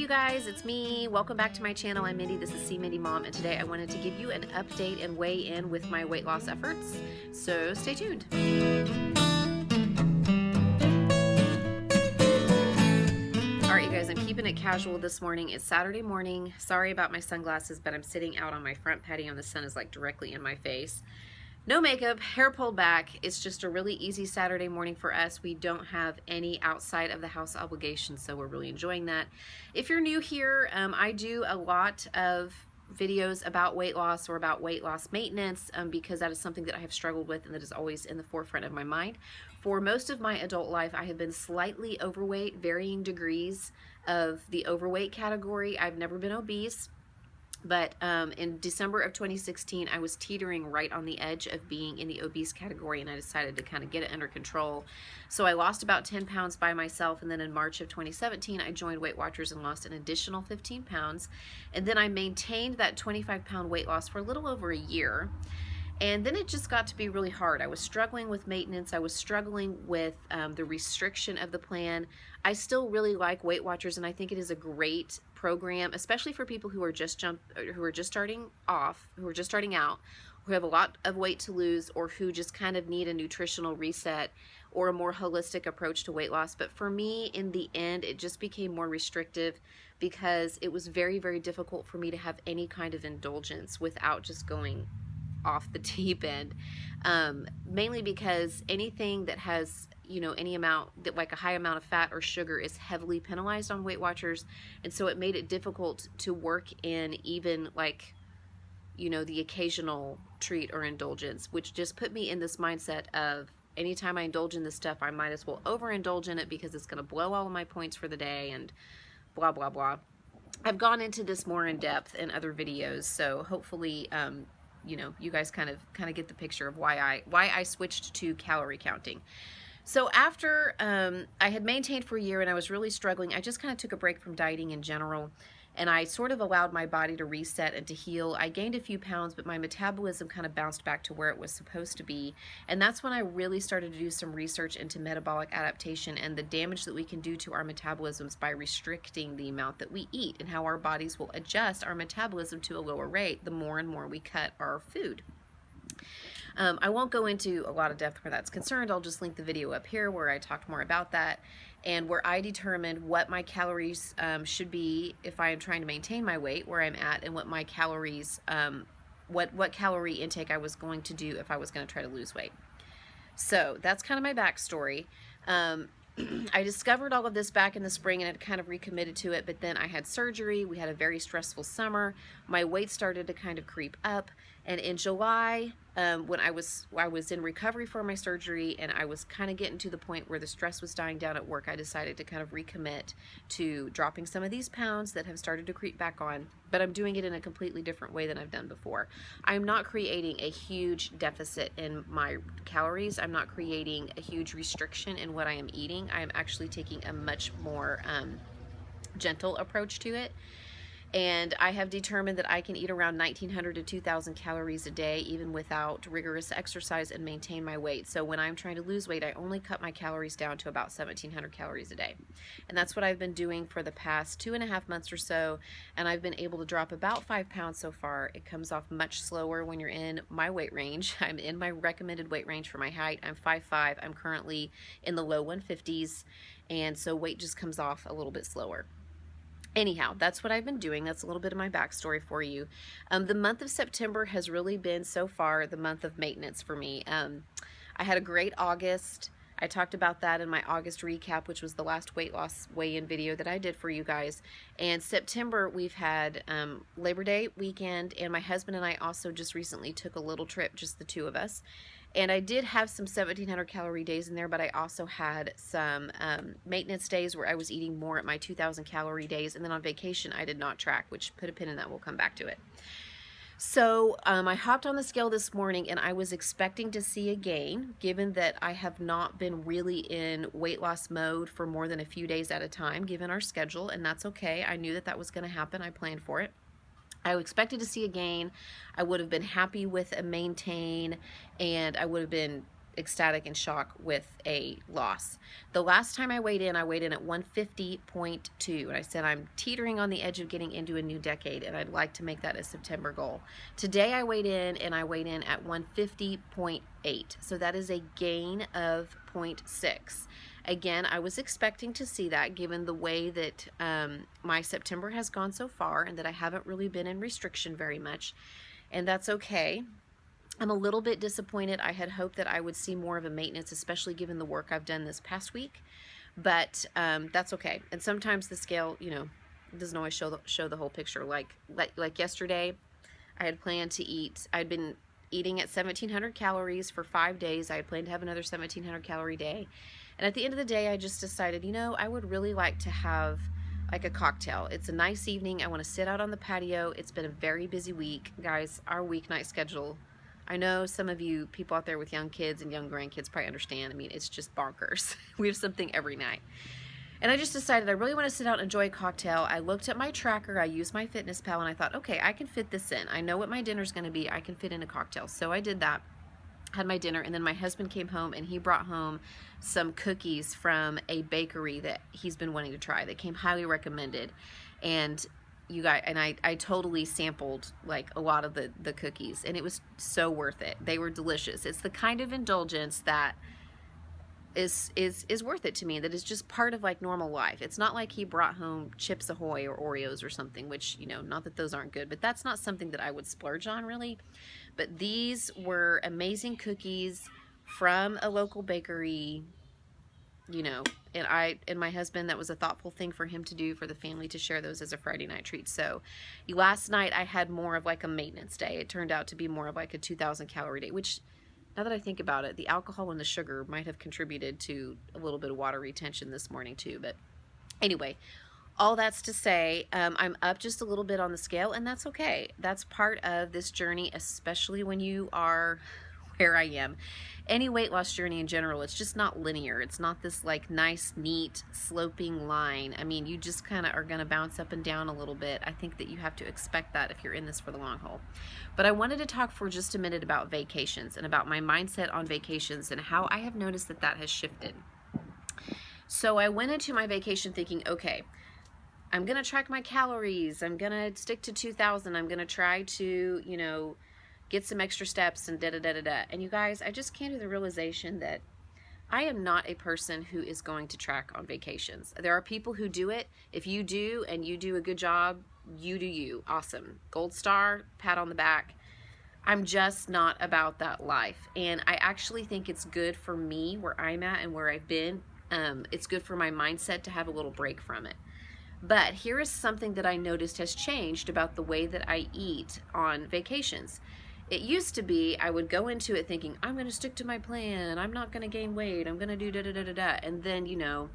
you guys, it's me. Welcome back to my channel. I'm Mindy. This is See Mindy Mom, and today I wanted to give you an update and weigh in with my weight loss efforts. So stay tuned. All right, you guys, I'm keeping it casual this morning. It's Saturday morning. Sorry about my sunglasses, but I'm sitting out on my front patio and the sun is like directly in my face. No makeup, hair pulled back. It's just a really easy Saturday morning for us. We don't have any outside of the house obligations, so we're really enjoying that. If you're new here, I do a lot of videos about weight loss or about weight loss maintenance because that is something that I have struggled with and that is always in the forefront of my mind. For most of my adult life, I have been slightly overweight, varying degrees of the overweight category. I've never been obese. But in December of 2016, I was teetering right on the edge of being in the obese category, and I decided to kind of get it under control. So I lost about 10 pounds by myself, and then in March of 2017, I joined Weight Watchers and lost an additional 15 pounds. And then I maintained that 25-pound weight loss for a little over a year. And then it just got to be really hard. I was struggling with maintenance. I was struggling with the restriction of the plan. I still really like Weight Watchers, and I think it is a great program, especially for people who are just starting out, who have a lot of weight to lose, or who just kind of need a nutritional reset or a more holistic approach to weight loss. But for me, in the end, it just became more restrictive because it was very, very difficult for me to have any kind of indulgence without just going off the deep end, mainly because anything that has any amount that like a high amount of fat or sugar is heavily penalized on Weight Watchers, and so it made it difficult to work in even like the occasional treat or indulgence, which just put me in this mindset of anytime I indulge in this stuff, I might as well overindulge in it because it's going to blow all of my points for the day and blah blah blah. I've gone into this more in depth in other videos, so hopefully you guys kind of get the picture of why I switched to calorie counting. So after I had maintained for a year and I was really struggling, I just kind of took a break from dieting in general, and I sort of allowed my body to reset and to heal. I gained a few pounds, but my metabolism kind of bounced back to where it was supposed to be. And that's when I really started to do some research into metabolic adaptation and the damage that we can do to our metabolisms by restricting the amount that we eat, and how our bodies will adjust our metabolism to a lower rate the more and more we cut our food. I won't go into a lot of depth where that's concerned. I'll just link the video up here where I talked more about that, and where I determined what my calories should be if I am trying to maintain my weight where I'm at, and what my calories, what calorie intake I was going to do if I was going to try to lose weight. So that's kind of my backstory. I discovered all of this back in the spring and had kind of recommitted to it, but then I had surgery. We had a very stressful summer. My weight started to kind of creep up, and in July, when I was in recovery for my surgery and I was kind of getting to the point where the stress was dying down at work, I decided to kind of recommit to dropping some of these pounds that have started to creep back on, but I'm doing it in a completely different way than I've done before. I'm not creating a huge deficit in my calories. I'm not creating a huge restriction in what I am eating. I am actually taking a much more gentle approach to it. And I have determined that I can eat around 1,900 to 2,000 calories a day, even without rigorous exercise, and maintain my weight. So when I'm trying to lose weight, I only cut my calories down to about 1,700 calories a day. And that's what I've been doing for the past 2.5 months or so. And I've been able to drop about 5 pounds so far. It comes off much slower when you're in my weight range. I'm in my recommended weight range for my height. I'm 5'5". I'm currently in the low 150s. And so weight just comes off a little bit slower. Anyhow, that's what I've been doing. That's a little bit of my backstory for you. The month of September has really been, so far, the month of maintenance for me. I had a great August. I talked about that in my August recap, which was the last weight loss weigh-in video that I did for you guys. And September, we've had Labor Day weekend, and my husband and I also just recently took a little trip, just the two of us. And I did have some 1,700 calorie days in there, but I also had some maintenance days where I was eating more at my 2,000 calorie days. And then on vacation, I did not track, which put a pin in that. We'll come back to it. So I hopped on the scale this morning, and I was expecting to see a gain, given that I have not been really in weight loss mode for more than a few days at a time, given our schedule, and that's okay. I knew that that was going to happen. I planned for it. I expected to see a gain. I would have been happy with a maintain, and I would have been ecstatic and shock with a loss. The last time I weighed in at 150.2, and I said I'm teetering on the edge of getting into a new decade, and I'd like to make that a September goal. Today I weighed in, and I weighed in at 150.8, so that is a gain of 0.6. Again, I was expecting to see that given the way that my September has gone so far, and that I haven't really been in restriction very much, and that's okay. I'm a little bit disappointed. I had hoped that I would see more of a maintenance, especially given the work I've done this past week, but that's okay. And sometimes the scale, you know, doesn't always show the whole picture. Like yesterday, I had planned to eat. I'd been eating at 1,700 calories for 5 days. I had planned to have another 1,700 calorie day, and at the end of the day, I just decided, you know, I would really like to have like a cocktail. It's a nice evening. I want to sit out on the patio. It's been a very busy week, guys. Our weeknight schedule, I know some of you people out there with young kids and young grandkids probably understand. I mean, it's just bonkers. We have something every night. And I just decided I really want to sit out and enjoy a cocktail. I looked at my tracker, I used my FitnessPal, and I thought, okay, I can fit this in. I know what my dinner's going to be. I can fit in a cocktail. So I did that, had my dinner, and then my husband came home and he brought home some cookies from a bakery that he's been wanting to try. They came highly recommended. And you guys, and I totally sampled like a lot of the cookies, and it was so worth it. They were delicious. It's the kind of indulgence that is worth it to me, that is just part of like normal life. It's not like he brought home Chips Ahoy or Oreos or something, which, you know, not that those aren't good, but that's not something that I would splurge on really. But these were amazing cookies from a local bakery, you know, and my husband, that was a thoughtful thing for him to do, for the family to share those as a Friday night treat. So last night I had more of like a maintenance day. It turned out to be more of like a 2,000 calorie day, which, now that I think about it, the alcohol and the sugar might have contributed to a little bit of water retention this morning too. But anyway, all that's to say, I'm up just a little bit on the scale, and that's okay. That's part of this journey, especially when you are where I am. Any weight loss journey in general, it's just not linear. It's not this like nice, neat, sloping line. I mean, you just kind of are going to bounce up and down a little bit. I think that you have to expect that if you're in this for the long haul. But I wanted to talk for just a minute about vacations and about my mindset on vacations and how I have noticed that that has shifted. So I went into my vacation thinking, okay, I'm going to track my calories. I'm going to stick to 2,000. I'm going to try to, you know, get some extra steps and da-da-da-da-da. And you guys, I just came to the realization that I am not a person who is going to track on vacations. There are people who do it. If you do and you do a good job, you do you. Awesome. Gold star, pat on the back. I'm just not about that life. And I actually think it's good for me where I'm at and where I've been. It's good for my mindset to have a little break from it. But here is something that I noticed has changed about the way that I eat on vacations. It used to be I would go into it thinking, I'm going to stick to my plan. I'm not going to gain weight. I'm going to do da-da-da-da-da. And then, you know,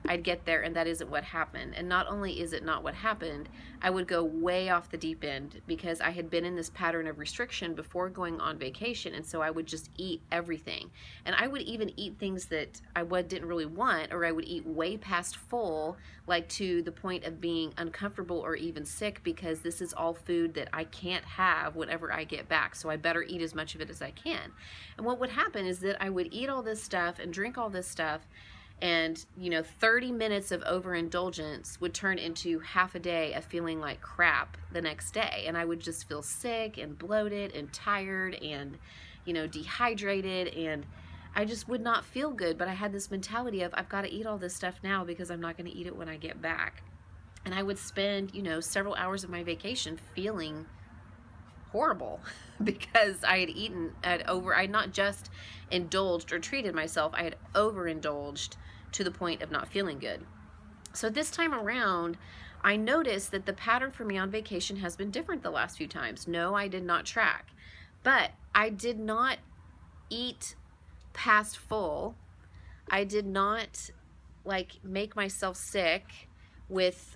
I'd get there and that isn't what happened. And not only is it not what happened, I would go way off the deep end because I had been in this pattern of restriction before going on vacation. And so I would just eat everything. And I would even eat things that I didn't really want, or I would eat way past full, like to the point of being uncomfortable or even sick, because this is all food that I can't have whenever I get back. So I better eat as much of it as I can. And what would happen is that I would eat all this stuff and drink all this stuff, and, you know, 30 minutes of overindulgence would turn into half a day of feeling like crap the next day. And I would just feel sick and bloated and tired and, you know, dehydrated. And I just would not feel good. But I had this mentality of, I've got to eat all this stuff now because I'm not going to eat it when I get back. And I would spend, you know, several hours of my vacation feeling horrible because I had eaten I'd not just indulged or treated myself, I had overindulged to the point of not feeling good. So this time around, I noticed that the pattern for me on vacation has been different the last few times. No, I did not track, but I did not eat past full. I did not like make myself sick with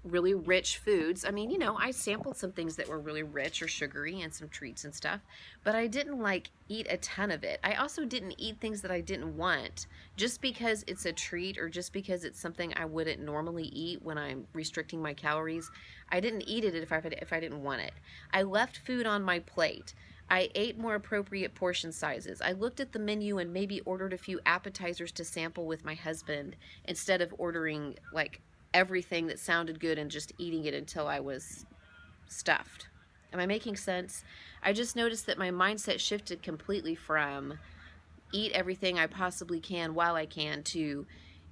really rich foods. I mean, you know, I sampled some things that were really rich or sugary and some treats and stuff, but I didn't like eat a ton of it. I also didn't eat things that I didn't want just because it's a treat or just because it's something I wouldn't normally eat when I'm restricting my calories. I didn't eat it if I didn't want it. I left food on my plate. I ate more appropriate portion sizes. I looked at the menu and maybe ordered a few appetizers to sample with my husband instead of ordering like everything that sounded good and just eating it until I was stuffed. Am I making sense? I just noticed that my mindset shifted completely from eat everything I possibly can while I can to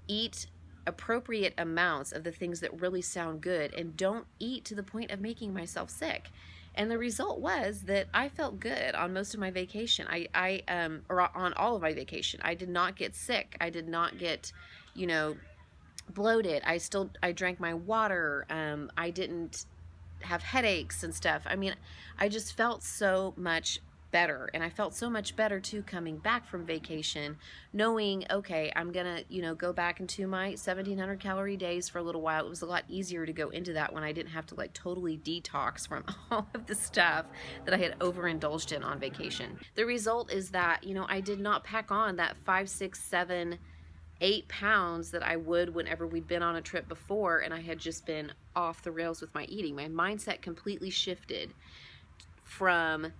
eat appropriate amounts of the things that really sound good and don't eat to the point of making myself sick. And the result was that I felt good on most of my vacation. Or on all of my vacation. I did not get sick. I did not get, bloated. I drank my water. I didn't have headaches and stuff. I mean, I just felt so much better, and I felt so much better too coming back from vacation, knowing, okay, I'm gonna go back into my 1700 calorie days for a little while. It was a lot easier to go into that when I didn't have to like totally detox from all of the stuff that I had overindulged in on vacation. The result is that I did not pack on that 5, 6, 7, 8 pounds that I would whenever we'd been on a trip before and I had just been off the rails with my eating. My mindset completely shifted from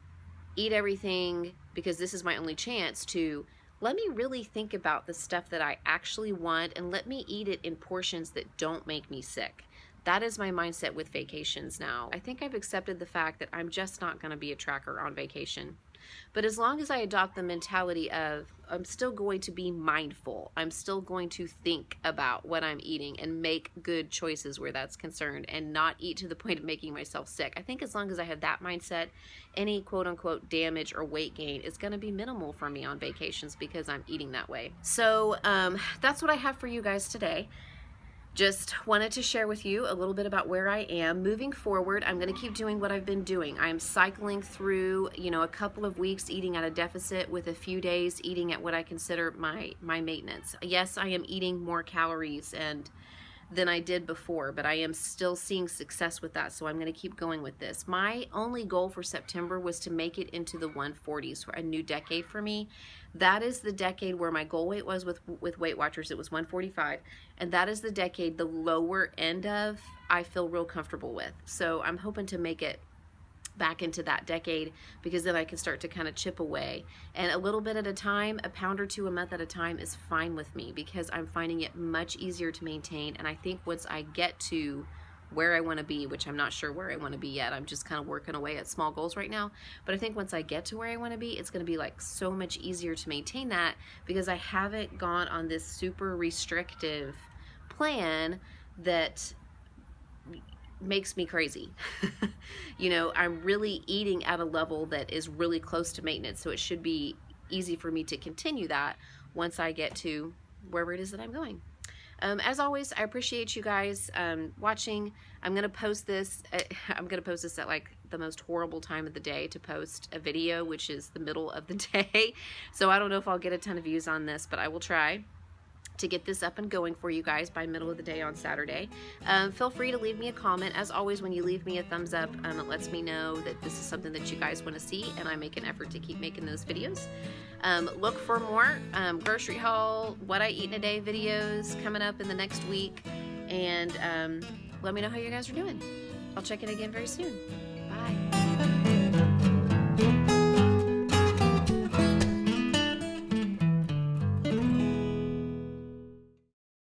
eat everything because this is my only chance to let me really think about the stuff that I actually want and let me eat it in portions that don't make me sick. That is my mindset with vacations now. I think I've accepted the fact that I'm just not going to be a tracker on vacation. But as long as I adopt the mentality of I'm still going to be mindful, I'm still going to think about what I'm eating and make good choices where that's concerned and not eat to the point of making myself sick. I think as long as I have that mindset, any quote unquote damage or weight gain is going to be minimal for me on vacations because I'm eating that way. So that's what I have for you guys today. Just wanted to share with you a little bit about where I am. Moving forward, I'm going to keep doing what I've been doing. I'm cycling through, a couple of weeks eating at a deficit with a few days eating at what I consider my maintenance. Yes, I am eating more calories than I did before, but I am still seeing success with that, so I'm going to keep going with this. My only goal for September was to make it into the 140s for a new decade for me. That is the decade where my goal weight was with Weight Watchers. It was 145, and that is the decade the lower end of I feel real comfortable with. So I'm hoping to make it back into that decade because then I can start to kind of chip away, and a little bit at a time, a pound or two a month at a time is fine with me because I'm finding it much easier to maintain. And I think once I get to where I want to be, which I'm not sure where I want to be yet, I'm just kind of working away at small goals right now, but I think once I get to where I want to be, it's going to be like so much easier to maintain that because I haven't gone on this super restrictive plan that makes me crazy. I'm really eating at a level that is really close to maintenance, so it should be easy for me to continue that once I get to wherever it is that I'm going. As always, I appreciate you guys watching. I'm gonna post this at like the most horrible time of the day to post a video, which is the middle of the day. So I don't know if I'll get a ton of views on this, but I will try to get this up and going for you guys by middle of the day on Saturday. Feel free to leave me a comment. As always, when you leave me a thumbs up, it lets me know that this is something that you guys want to see, and I make an effort to keep making those videos. Look for more grocery haul, what I eat in a day videos coming up in the next week, and let me know how you guys are doing. I'll check in again very soon. Bye.